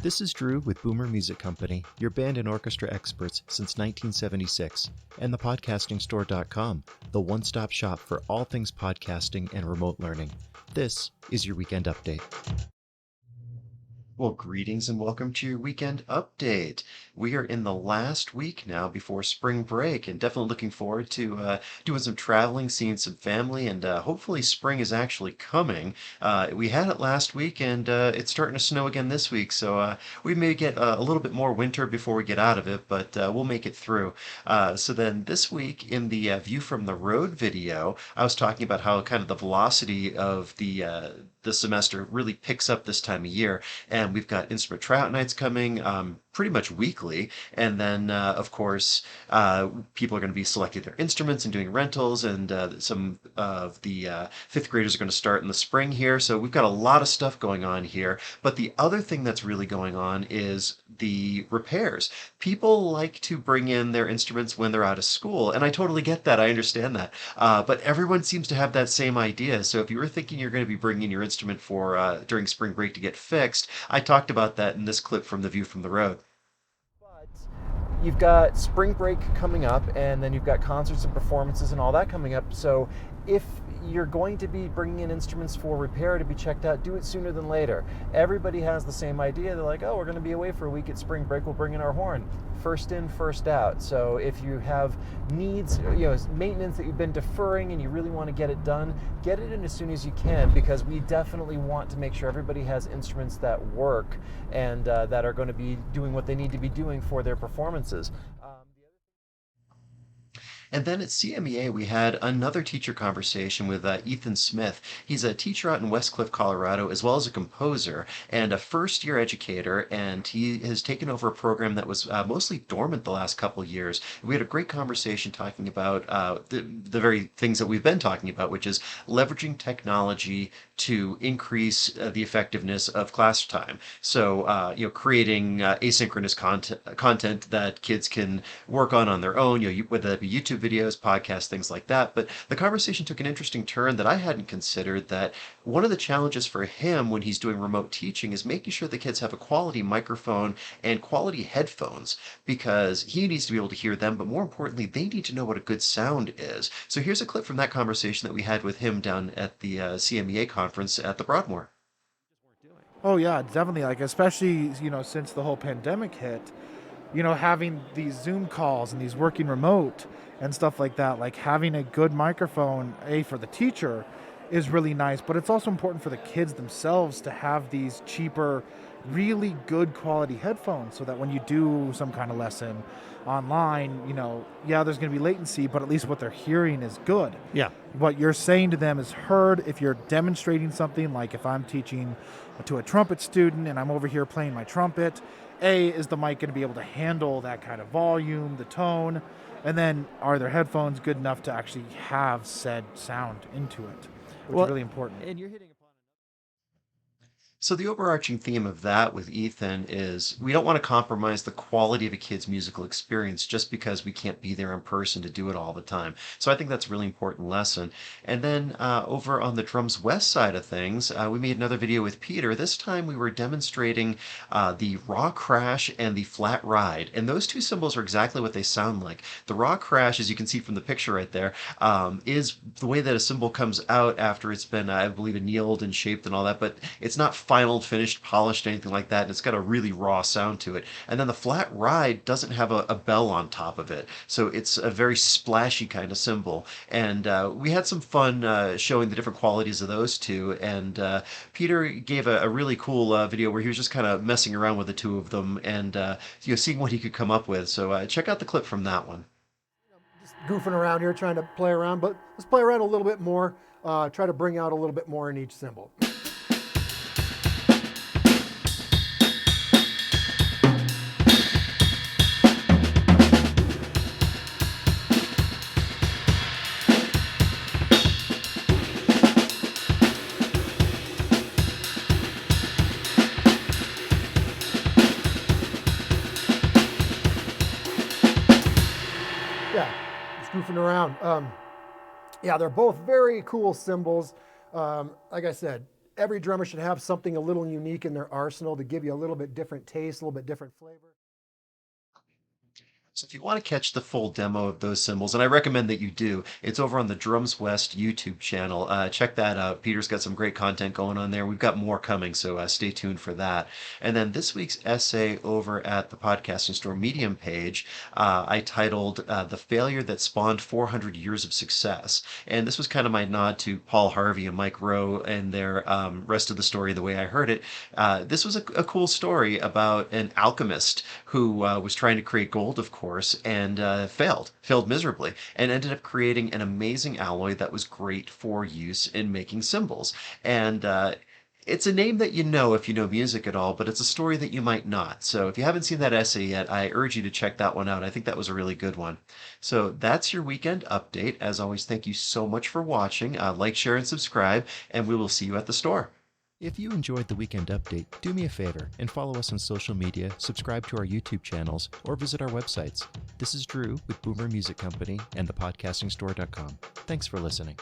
This is Drew with Boomer Music Company, your band and orchestra experts since 1976, and thepodcastingstore.com, the one-stop shop for all things podcasting and remote learning. This is your weekend update. Well, greetings and welcome to your weekend update. We are in the last week now before spring break and definitely looking forward to doing some traveling, seeing some family, and hopefully spring is actually coming. We had it last week and it's starting to snow again this week, so we may get a little bit more winter before we get out of it, but we'll make it through. So then this week in the View from the Road video, I was talking about how kind of the velocity of the semester really picks up this time of year. And we've got instrument tryout nights coming pretty much weekly. And then, of course, people are going to be selecting their instruments and doing rentals. And some of the fifth graders are going to start in the spring here. So we've got a lot of stuff going on here. But the other thing that's really going on is the repairs. People like to bring in their instruments when they're out of school. And I totally get that. I understand that. But everyone seems to have that same idea. So if you were thinking you're going to be bringing in your instrument for during spring break to get fixed, I talked about that in this clip from The View from the Road. But you've got spring break coming up, and then you've got concerts and performances and all that coming up. So if you're going to be bringing in instruments for repair to be checked out, do it sooner than later. Everybody has the same idea. They're like, oh, we're going to be away for a week at spring break, we'll bring in our horn. First in, first out. So if you have needs, maintenance that you've been deferring and you really want to get it done, get it in as soon as you can, because we definitely want to make sure everybody has instruments that work and that are going to be doing what they need to be doing for their performances. And then at CMEA, we had another teacher conversation with Ethan Smith. He's a teacher out in Westcliffe, Colorado, as well as a composer and a first-year educator, and he has taken over a program that was mostly dormant the last couple of years. We had a great conversation talking about the very things that we've been talking about, which is leveraging technology to increase the effectiveness of class time. So, creating asynchronous content that kids can work on their own, whether that be YouTube videos, podcasts, things like that. But the conversation took an interesting turn that I hadn't considered, that one of the challenges for him when he's doing remote teaching is making sure the kids have a quality microphone and quality headphones, because he needs to be able to hear them, but more importantly, they need to know what a good sound is. So here's a clip from that conversation that we had with him down at the CMEA conference at the Broadmoor. Oh yeah, definitely. Like, especially, since the whole pandemic hit, having these Zoom calls and these working remote and stuff like that, like having a good microphone, for the teacher is really nice, but it's also important for the kids themselves to have these cheaper, really good quality headphones, so that when you do some kind of lesson online, there's going to be latency, but at least what they're hearing is good. Yeah. What you're saying to them is heard. If you're demonstrating something, like if I'm teaching to a trumpet student and I'm over here playing my trumpet, is the mic going to be able to handle that kind of volume, the tone? And then are their headphones good enough to actually have said sound into it, which is really important. And you're hitting upon So the overarching theme of that with Ethan is we don't want to compromise the quality of a kid's musical experience just because we can't be there in person to do it all the time. So I think that's a really important lesson. And then over on the Drums West side of things, we made another video with Peter. This time we were demonstrating the raw crash and the flat ride. And those two cymbals are exactly what they sound like. The raw crash, as you can see from the picture right there, is the way that a cymbal comes out after it's been, I believe, annealed and shaped and all that, but it's not final, finished, polished, anything like that. And it's got a really raw sound to it. And then the flat ride doesn't have a bell on top of it. So it's a very splashy kind of cymbal. And we had some fun showing the different qualities of those two. And Peter gave a really cool video where he was just kind of messing around with the two of them and seeing what he could come up with. So check out the clip from that one. Just goofing around here, trying to play around, but let's play around a little bit more. Try to bring out a little bit more in each cymbal. Goofing around. They're both very cool cymbals. Like I said, every drummer should have something a little unique in their arsenal to give you a little bit different taste, a little bit different flavor. So if you want to catch the full demo of those cymbals, and I recommend that you do, it's over on the Drums West YouTube channel. Check that out. Peter's got some great content going on there. We've got more coming, so stay tuned for that. And then this week's essay over at the Podcasting Store Medium page, I titled The Failure That Spawned 400 Years of Success. And this was kind of my nod to Paul Harvey and Mike Rowe and their rest of the story the way I heard it. This was a cool story about an alchemist who was trying to create gold, of course, and failed miserably, and ended up creating an amazing alloy that was great for use in making cymbals. And it's a name that you know if you know music at all, but it's a story that you might not. So if you haven't seen that essay yet, I urge you to check that one out. I think that was a really good one. So that's your weekend update. As always, thank you so much for watching. Like, share, and subscribe, and we will see you at the store. If you enjoyed the Weekend Update, do me a favor and follow us on social media, subscribe to our YouTube channels, or visit our websites. This is Drew with Boomer Music Company and thepodcastingstore.com. Thanks for listening.